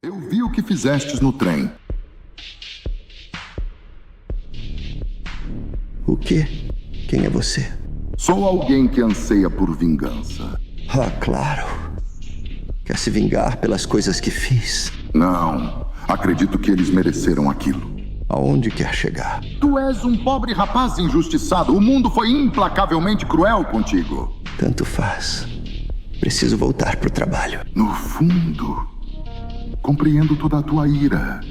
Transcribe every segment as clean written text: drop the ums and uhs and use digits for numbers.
Eu vi o que fizestes no trem. O quê? Quem é você? Sou alguém que anseia por vingança. Ah, claro. Quer se vingar pelas coisas que fiz? Não, acredito que eles mereceram aquilo. Aonde quer chegar? Tu és um pobre rapaz injustiçado. O mundo foi implacavelmente cruel contigo. Tanto faz. Preciso voltar pro trabalho. No fundo, compreendo toda a tua ira.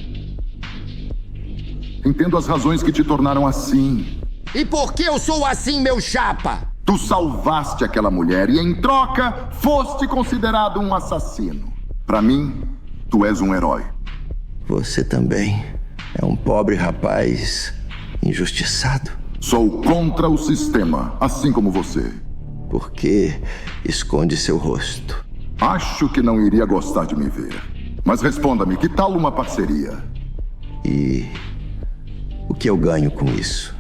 Entendo as razões que te tornaram assim. E por que eu sou assim, meu chapa? Tu salvaste aquela mulher e, em troca, foste considerado um assassino. Pra mim, tu és um herói. Você também é um pobre rapaz injustiçado. Sou contra o sistema, assim como você. Por que esconde seu rosto? Acho que não iria gostar de me ver. Mas responda-me, que tal uma parceria? E o que eu ganho com isso?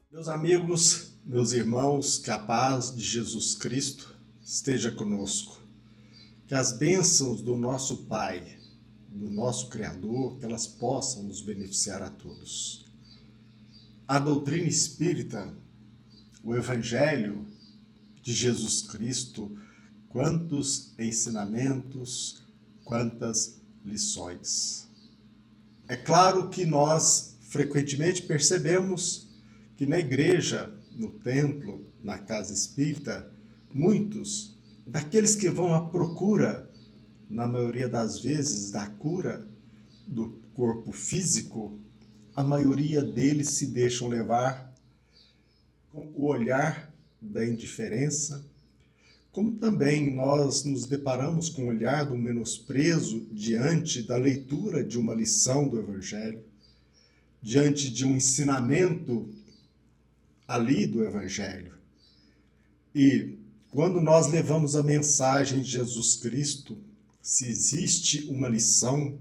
Meus amigos, meus irmãos, que a paz de Jesus Cristo esteja conosco. Que as bênçãos do nosso Pai, do nosso Criador, que elas possam nos beneficiar a todos. A doutrina espírita, o Evangelho de Jesus Cristo, quantos ensinamentos, quantas lições. É claro que nós frequentemente percebemos que na igreja, no templo, na casa espírita, muitos daqueles que vão à procura, na maioria das vezes, da cura do corpo físico, a maioria deles se deixam levar com o olhar da indiferença, como também nós nos deparamos com o olhar do menosprezo diante da leitura de uma lição do Evangelho, diante de um ensinamento ali do Evangelho. E quando nós levamos a mensagem de Jesus Cristo, se existe uma lição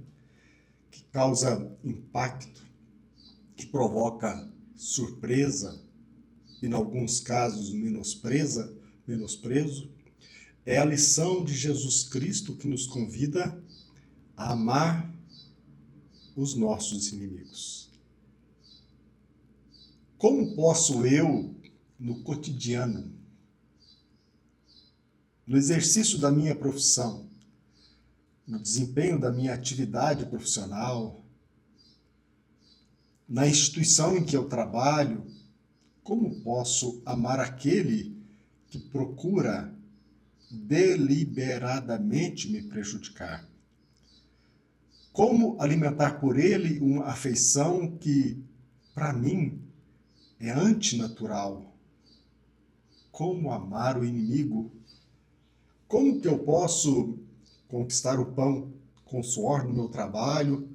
que causa impacto, que provoca surpresa, e em alguns casos menosprezo, é a lição de Jesus Cristo que nos convida a amar os nossos inimigos. Como posso eu, no cotidiano, no exercício da minha profissão, no desempenho da minha atividade profissional, na instituição em que eu trabalho, como posso amar aquele que procura deliberadamente me prejudicar? Como alimentar por ele uma afeição que, para mim, é antinatural? Como amar o inimigo? Como que eu posso conquistar o pão com suor no meu trabalho,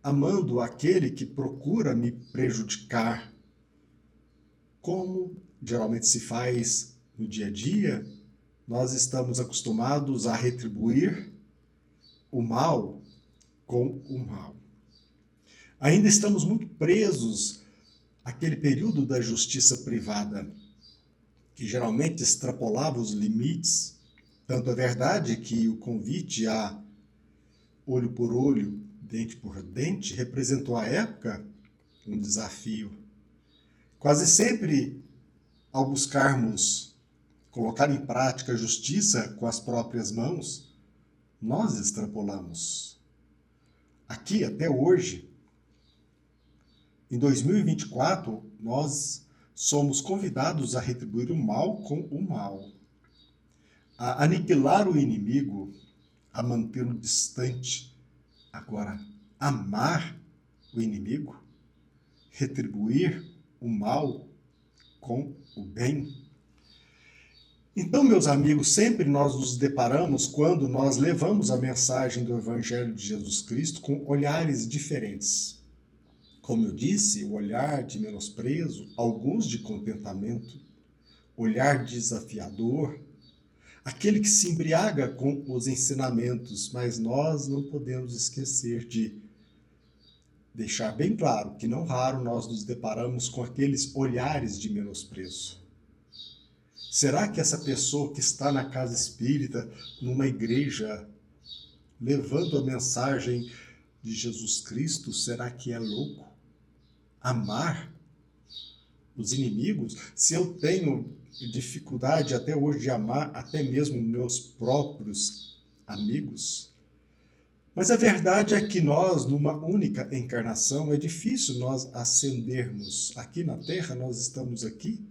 amando aquele que procura me prejudicar? Como geralmente se faz no dia a dia, nós estamos acostumados a retribuir o mal com o mal. Ainda estamos muito presos àquele período da justiça privada, que geralmente extrapolava os limites. Tanto é verdade que o convite a olho por olho, dente por dente, representou à época um desafio. Quase sempre, ao buscarmos colocar em prática a justiça com as próprias mãos, nós extrapolamos. Aqui, até hoje, em 2024, nós somos convidados a retribuir o mal com o mal, a aniquilar o inimigo, a mantê-lo distante. Agora, amar o inimigo, retribuir o mal com o bem. Então, meus amigos, sempre nós nos deparamos quando nós levamos a mensagem do Evangelho de Jesus Cristo com olhares diferentes. Como eu disse, o olhar de menosprezo, alguns de contentamento, olhar desafiador, aquele que se embriaga com os ensinamentos, mas nós não podemos esquecer de deixar bem claro que não raro nós nos deparamos com aqueles olhares de menosprezo. Será que essa pessoa que está na casa espírita, numa igreja, levando a mensagem de Jesus Cristo, será que é louco? Amar os inimigos? Se eu tenho dificuldade até hoje de amar até mesmo meus próprios amigos? Mas a verdade é que nós, numa única encarnação, é difícil nós ascendermos. Aqui na Terra, nós estamos aqui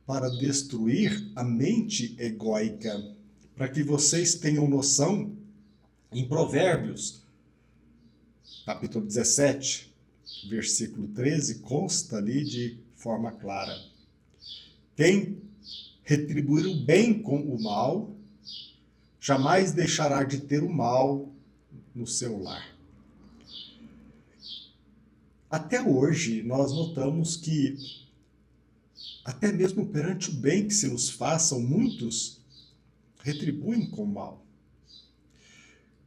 para destruir a mente egóica. Para que vocês tenham noção, em Provérbios, capítulo 17, versículo 13, consta ali de forma clara: quem retribuir o bem com o mal, jamais deixará de ter o mal no seu lar. Até hoje, nós notamos que, até mesmo perante o bem que se nos façam, muitos retribuem com o mal.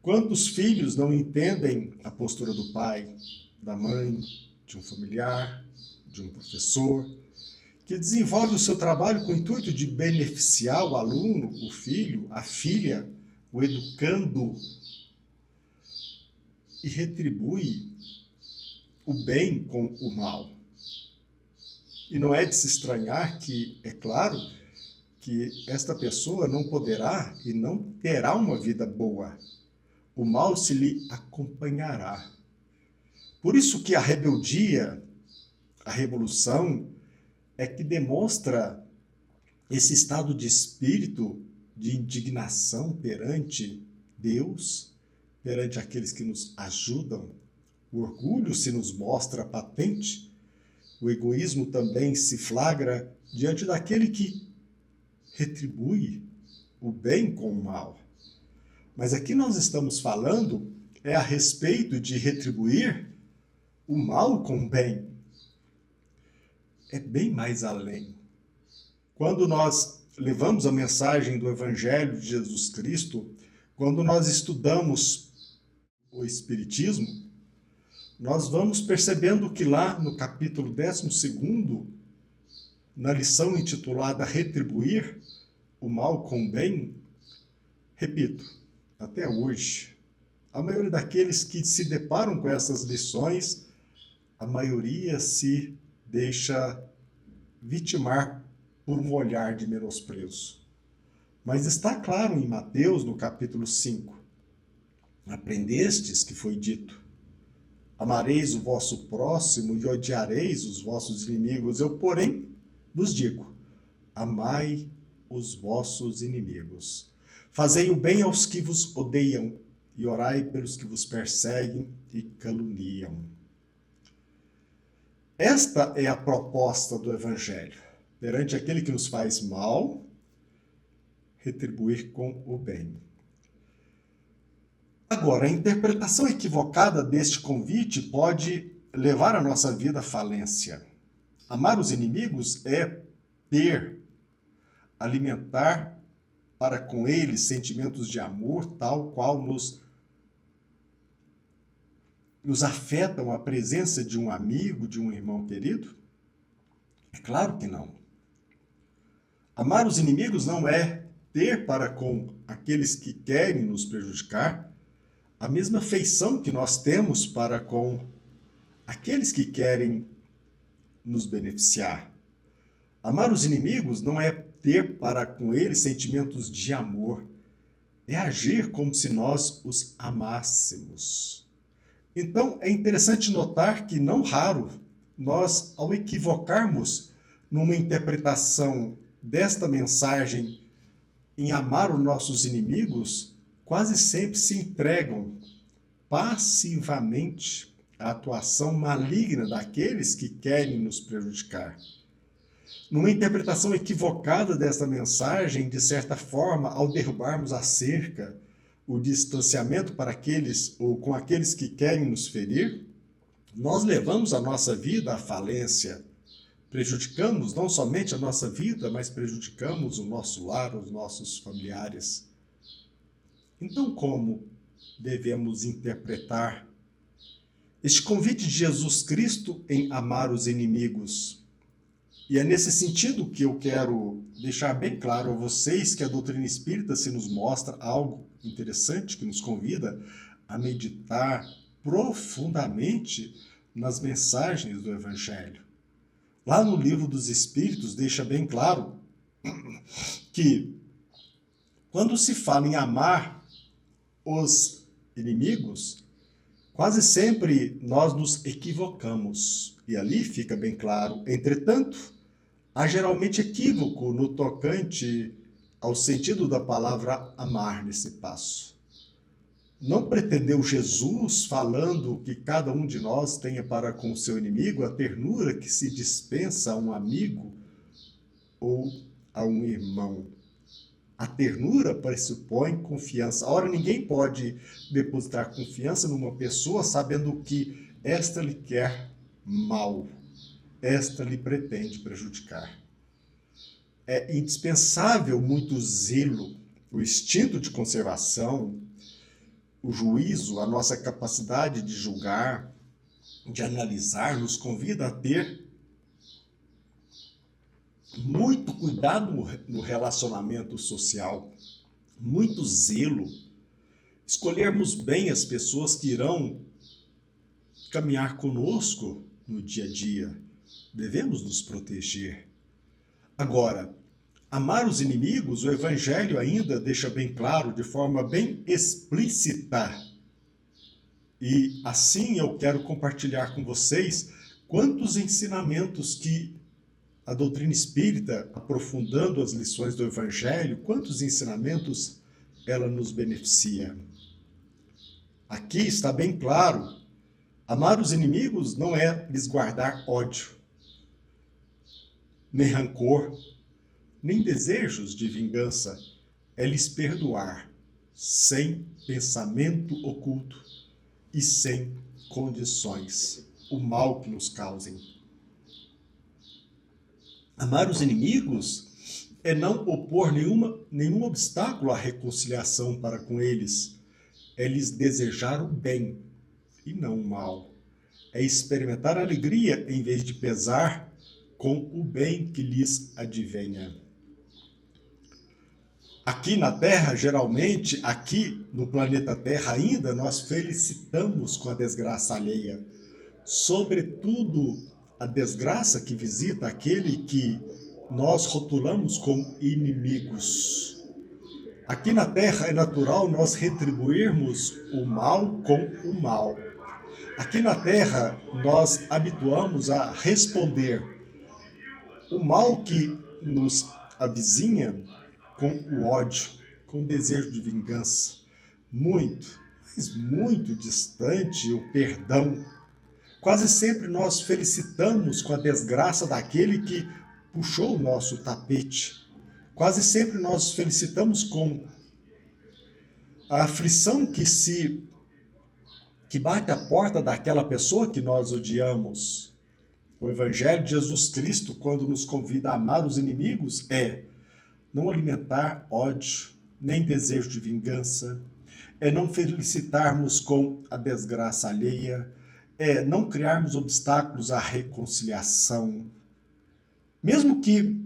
Quantos filhos não entendem a postura do pai, da mãe, de um familiar, de um professor, que desenvolve o seu trabalho com o intuito de beneficiar o aluno, o filho, a filha, o educando, e retribui o bem com o mal. E não é de se estranhar que, é claro, que esta pessoa não poderá e não terá uma vida boa. O mal se lhe acompanhará. Por isso que a rebeldia, a revolução, é que demonstra esse estado de espírito de indignação perante Deus, perante aqueles que nos ajudam. O orgulho se nos mostra patente, o egoísmo também se flagra diante daquele que retribui o bem com o mal. Mas aqui nós estamos falando é a respeito de retribuir o mal com o bem. É bem mais além. Quando nós levamos a mensagem do Evangelho de Jesus Cristo, quando nós estudamos o Espiritismo, nós vamos percebendo que lá no capítulo 12, na lição intitulada Retribuir o Mal com o Bem, repito, até hoje, a maioria daqueles que se deparam com essas lições, a maioria se deixa vitimar por um olhar de menosprezo. Mas está claro em Mateus, no capítulo 5, aprendestes que foi dito: amareis o vosso próximo e odiareis os vossos inimigos. Eu, porém, vos digo: amai os vossos inimigos. Fazei o bem aos que vos odeiam e orai pelos que vos perseguem e caluniam. Esta é a proposta do Evangelho. Perante aquele que nos faz mal, retribuir com o bem. Agora, a interpretação equivocada deste convite pode levar a nossa vida à falência. Amar os inimigos é ter, alimentar para com eles sentimentos de amor, tal qual nos afetam a presença de um amigo, de um irmão querido? É claro que não. Amar os inimigos não é ter para com aqueles que querem nos prejudicar a mesma feição que nós temos para com aqueles que querem nos beneficiar. Amar os inimigos não é ter para com eles sentimentos de amor, é agir como se nós os amássemos. Então, é interessante notar que, não raro, nós, ao equivocarmos numa interpretação desta mensagem em amar os nossos inimigos, quase sempre se entregam passivamente à atuação maligna daqueles que querem nos prejudicar. Numa interpretação equivocada desta mensagem, de certa forma, ao derrubarmos a cerca, o distanciamento para aqueles ou com aqueles que querem nos ferir, nós levamos a nossa vida à falência, prejudicamos não somente a nossa vida, mas prejudicamos o nosso lar, os nossos familiares. Então, como devemos interpretar este convite de Jesus Cristo em amar os inimigos? E é nesse sentido que eu quero deixar bem claro a vocês que a doutrina espírita se nos mostra algo interessante, que nos convida a meditar profundamente nas mensagens do Evangelho. Lá no Livro dos Espíritos deixa bem claro que quando se fala em amar os inimigos, quase sempre nós nos equivocamos. E ali fica bem claro. Entretanto, há geralmente equívoco no tocante ao sentido da palavra amar nesse passo. Não pretendeu Jesus, falando que cada um de nós tenha para com o seu inimigo a ternura que se dispensa a um amigo ou a um irmão. A ternura pressupõe confiança. Ora, ninguém pode depositar confiança numa pessoa sabendo que esta lhe quer mal, esta lhe pretende prejudicar. É indispensável muito zelo, o instinto de conservação, o juízo, a nossa capacidade de julgar, de analisar, nos convida a ter muito cuidado no relacionamento social, muito zelo, escolhermos bem as pessoas que irão caminhar conosco no dia a dia. Devemos nos proteger. Agora, amar os inimigos, o Evangelho ainda deixa bem claro, de forma bem explícita. E assim eu quero compartilhar com vocês quantos ensinamentos que a doutrina espírita, aprofundando as lições do Evangelho, quantos ensinamentos ela nos beneficia. Aqui está bem claro, amar os inimigos não é lhes guardar ódio, nem rancor, nem desejos de vingança, é lhes perdoar, sem pensamento oculto e sem condições, o mal que nos causem. Amar os inimigos é não opor nenhum obstáculo à reconciliação para com eles, é lhes desejar o bem e não o mal, é experimentar alegria em vez de pesar com o bem que lhes advenha. Aqui na Terra, geralmente, aqui no planeta Terra ainda, nós felicitamos com a desgraça alheia. Sobretudo, a desgraça que visita aquele que nós rotulamos como inimigos. Aqui na Terra é natural nós retribuirmos o mal com o mal. Aqui na Terra, nós habituamos a responder o mal que nos avizinha com o ódio, com o desejo de vingança. Muito, mas muito distante o perdão. Quase sempre nós felicitamos com a desgraça daquele que puxou o nosso tapete. Quase sempre nós felicitamos com a aflição que bate à porta daquela pessoa que nós odiamos. O Evangelho de Jesus Cristo, quando nos convida a amar os inimigos, é não alimentar ódio, nem desejo de vingança, é não felicitarmos com a desgraça alheia, é não criarmos obstáculos à reconciliação. Mesmo que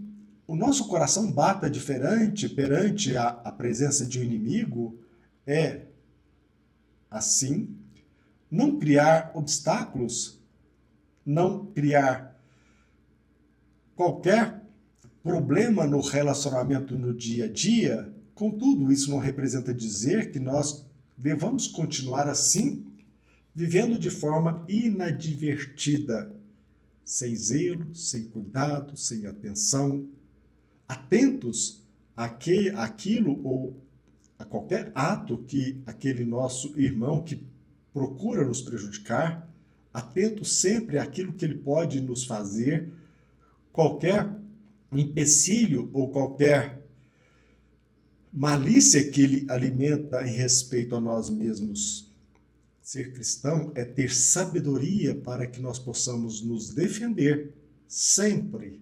o nosso coração bata diferente perante a presença de um inimigo, é, assim, não criar obstáculos, não criar qualquer problema no relacionamento no dia a dia. Contudo, isso não representa dizer que nós devamos continuar assim, vivendo de forma inadvertida, sem zelo, sem cuidado, sem atenção, atentos àquilo ou a qualquer ato que aquele nosso irmão que procura nos prejudicar, atentos sempre àquilo que ele pode nos fazer, qualquer empecilho ou qualquer malícia que ele alimenta em respeito a nós mesmos. Ser cristão é ter sabedoria para que nós possamos nos defender sempre,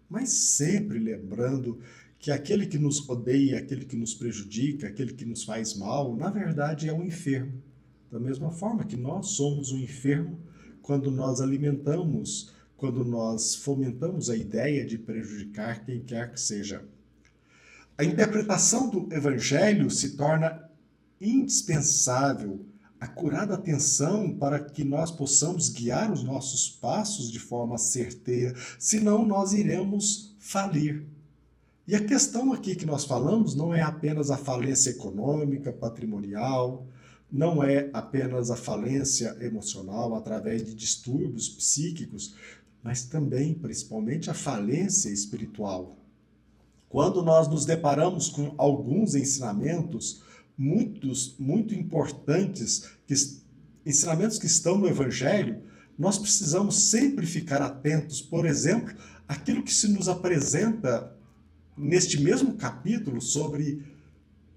mas sempre lembrando que aquele que nos odeia, aquele que nos prejudica, aquele que nos faz mal, na verdade é um enfermo. Da mesma forma que nós somos um enfermo quando nós alimentamos, quando nós fomentamos a ideia de prejudicar quem quer que seja. A interpretação do Evangelho se torna indispensável, acurada atenção para que nós possamos guiar os nossos passos de forma certeira, senão nós iremos falir. E a questão aqui que nós falamos não é apenas a falência econômica, patrimonial, não é apenas a falência emocional através de distúrbios psíquicos, mas também, principalmente, a falência espiritual. Quando nós nos deparamos com alguns ensinamentos muito importantes, ensinamentos que estão no Evangelho, nós precisamos sempre ficar atentos. Por exemplo, aquilo que se nos apresenta neste mesmo capítulo sobre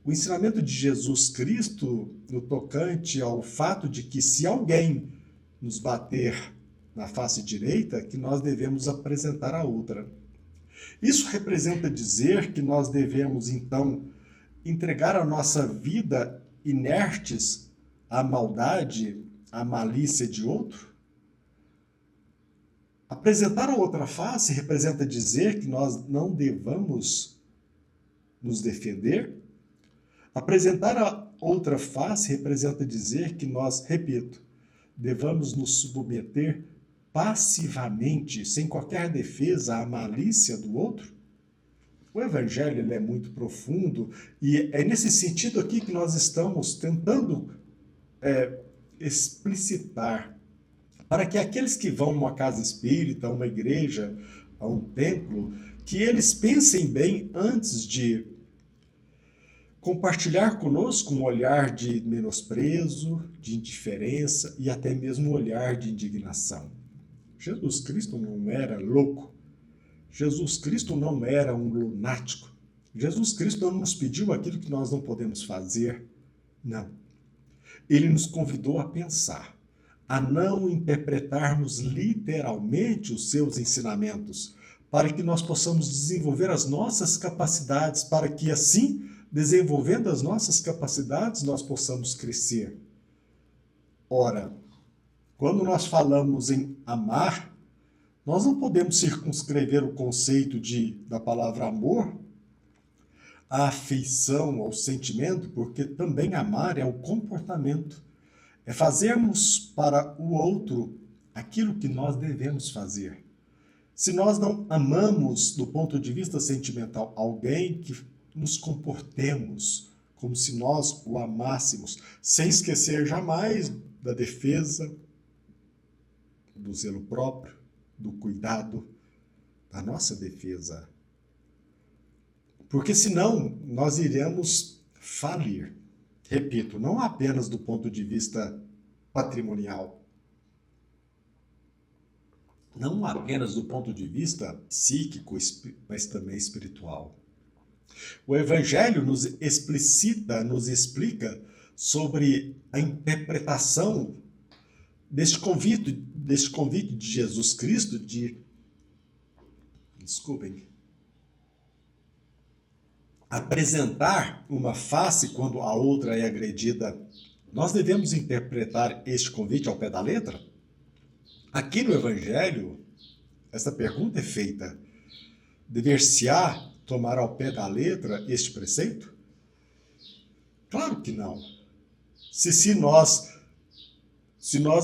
o ensinamento de Jesus Cristo no tocante ao fato de que se alguém nos bater na face direita, que nós devemos apresentar a outra. Isso representa dizer que nós devemos, então, entregar a nossa vida inertes à maldade, à malícia de outro? Apresentar a outra face representa dizer que nós não devamos nos defender? Apresentar a outra face representa dizer que nós, repito, devamos nos submeter passivamente, sem qualquer defesa, à malícia do outro? O Evangelho ele é muito profundo e é nesse sentido aqui que nós estamos tentando explicitar para que aqueles que vão a uma casa espírita, a uma igreja, a um templo, que eles pensem bem antes de compartilhar conosco um olhar de menosprezo, de indiferença e até mesmo um olhar de indignação. Jesus Cristo não era louco. Jesus Cristo não era um lunático. Jesus Cristo não nos pediu aquilo que nós não podemos fazer. Não. Ele nos convidou a pensar, a não interpretarmos literalmente os seus ensinamentos, para que nós possamos desenvolver as nossas capacidades, para que assim, desenvolvendo as nossas capacidades, nós possamos crescer. Ora, quando nós falamos em amar, nós não podemos circunscrever o conceito da palavra amor à afeição, ao sentimento, porque também amar é o comportamento. É fazermos para o outro aquilo que nós devemos fazer. Se nós não amamos, do ponto de vista sentimental, alguém, que nos comportemos como se nós o amássemos, sem esquecer jamais da defesa, do zelo próprio, do cuidado, da nossa defesa. Porque senão nós iremos falir. Repito, não apenas do ponto de vista patrimonial, não apenas do ponto de vista psíquico, mas também espiritual. O Evangelho nos explicita, nos explica sobre a interpretação deste convite de Jesus Cristo apresentar uma face quando a outra é agredida. Nós devemos interpretar este convite ao pé da letra? Aqui no Evangelho, essa pergunta é feita: dever-se-á tomar ao pé da letra este preceito? Claro que não. Se nós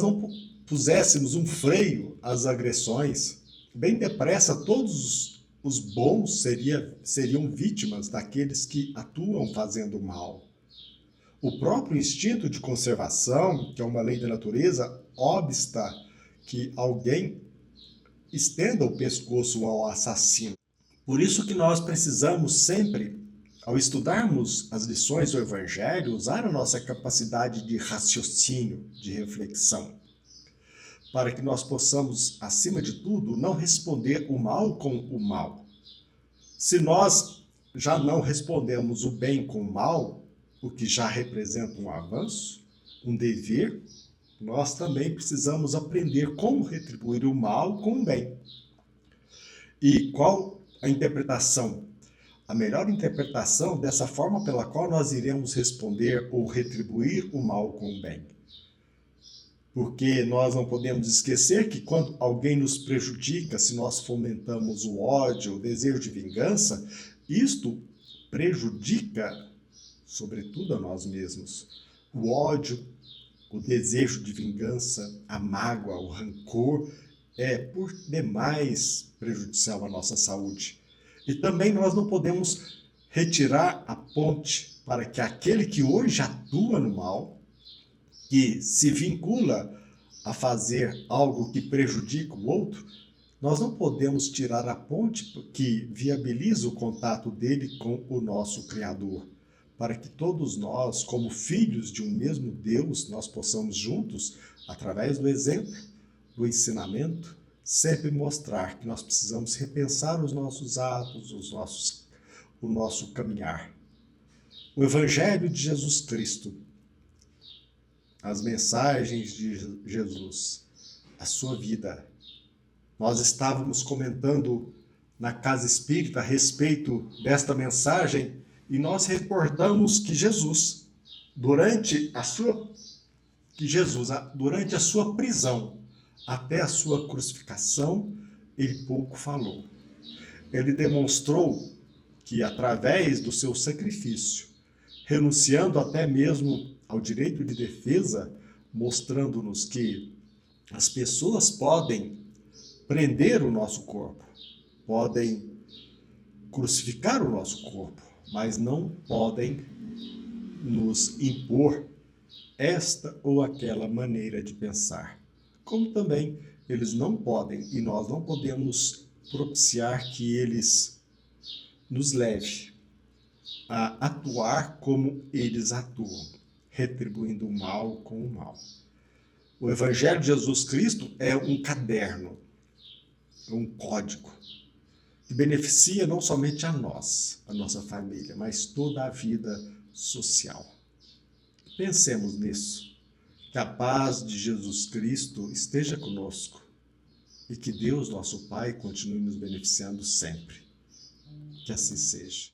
não puséssemos um freio às agressões, bem depressa todos os bons seriam vítimas daqueles que atuam fazendo mal. O próprio instinto de conservação, que é uma lei da natureza, obsta que alguém estenda o pescoço ao assassino. Por isso que nós precisamos sempre, ao estudarmos as lições do Evangelho, usar a nossa capacidade de raciocínio, de reflexão, para que nós possamos, acima de tudo, não responder o mal com o mal. Se nós já não respondemos o bem com o mal, o que já representa um avanço, um dever, nós também precisamos aprender como retribuir o mal com o bem. E qual a interpretação? A melhor interpretação dessa forma pela qual nós iremos responder ou retribuir o mal com o bem. Porque nós não podemos esquecer que quando alguém nos prejudica, se nós fomentamos o ódio, o desejo de vingança, isto prejudica, sobretudo, a nós mesmos. O ódio, o desejo de vingança, a mágoa, o rancor é por demais prejudicial à nossa saúde. E também nós não podemos retirar a ponte para que aquele que hoje atua no mal, que se vincula a fazer algo que prejudica o outro, nós não podemos tirar a ponte que viabiliza o contato dele com o nosso Criador, para que todos nós, como filhos de um mesmo Deus, nós possamos juntos, através do exemplo, do ensinamento, sempre mostrar que nós precisamos repensar os nossos atos, o nosso caminhar. O Evangelho de Jesus Cristo, as mensagens de Jesus, a sua vida. Nós estávamos comentando na Casa Espírita a respeito desta mensagem e nós recordamos que Jesus, durante a sua prisão até a sua crucificação, ele pouco falou. Ele demonstrou que através do seu sacrifício, renunciando até mesmo ao direito de defesa, mostrando-nos que as pessoas podem prender o nosso corpo, podem crucificar o nosso corpo, mas não podem nos impor esta ou aquela maneira de pensar. Como também eles não podem, e nós não podemos propiciar que eles nos levem a atuar como eles atuam, retribuindo o mal com o mal. O Evangelho de Jesus Cristo é um caderno, um código, que beneficia não somente a nós, a nossa família, mas toda a vida social. Pensemos nisso. Que a paz de Jesus Cristo esteja conosco e que Deus, nosso Pai, continue nos beneficiando sempre. Que assim seja.